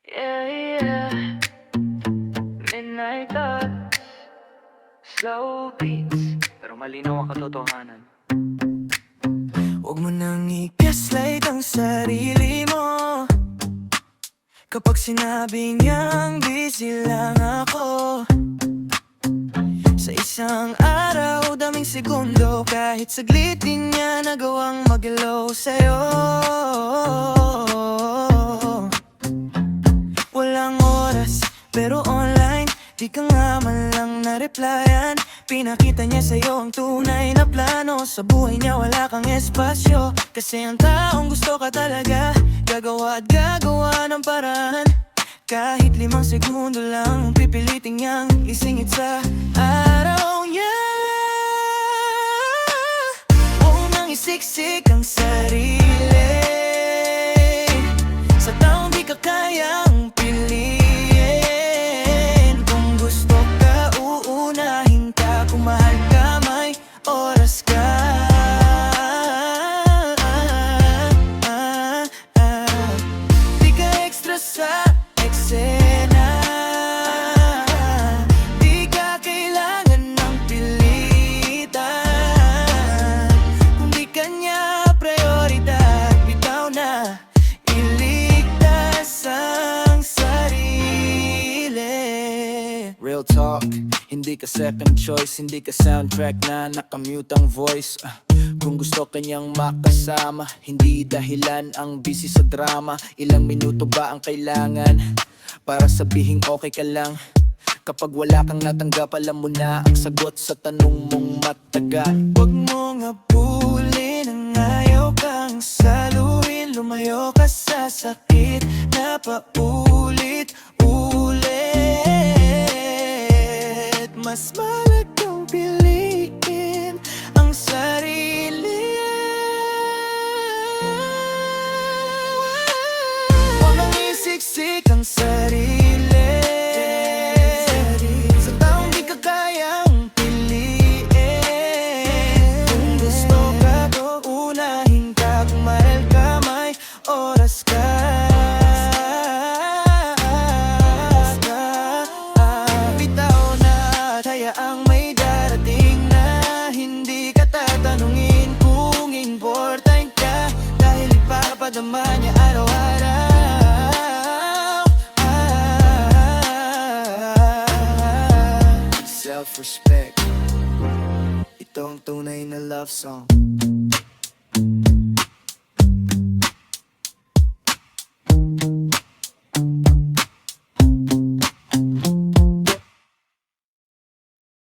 Yeah, yeah. Midnight thoughts, slow beats, pero malinaw ang katotohanan. Huwag mo nang i-gaslight ang sarili mo kapag sinabi niyang busy lang ako. Sa isang araw, daming segundo, kahit saglit di niya nagawang mag-hello sa'yo. Walang oras, pero online, di ka nga man lang na-replyan. Pinakita niya sa'yo ang tunay na plano. Sa buhay niya wala kang espasyo, kasi ang taong gusto ka talaga gagawa at gagawa ng paraan. Kahit 5 segundo lang pipilitin niyang isingit sa araw niya. Huwag nang isiksik ang sarili sa taong di ka kayang piliin. Kung gusto ka, uunahin ka. Kung mahal ka, may oras ka. Di ka extra sa eksena, di ka kailangan ng pilitan. Kung di ka niya prioridad, bitaw na, iligtas ang sarili. Real talk, hindi ka second choice, hindi ka soundtrack na nakamute ang voice. Kung gusto kanyang makasama, hindi dahilan ang busy sa drama. Ilang minuto ba ang kailangan para sabihing okay ka lang? Kapag wala kang natanggap, alam mo na ang sagot sa tanong mong matagal. Huwag mong habulin ang ayaw kang saluhin. Lumayo ka sa sakit na paulit-ulit. Mas malagang piliin ang sarili. Huwag nang isiksik ang sarili sa taong di ka kayang piliin. Kung gusto ka, unahin ka. Kung mahal ka, may oras ka. Bitaw na at hayaang may darating na hindi ka tatanungin kung important ka, dahil ipapadama niya araw-araw. Self-respect, ito ang tunay na love song.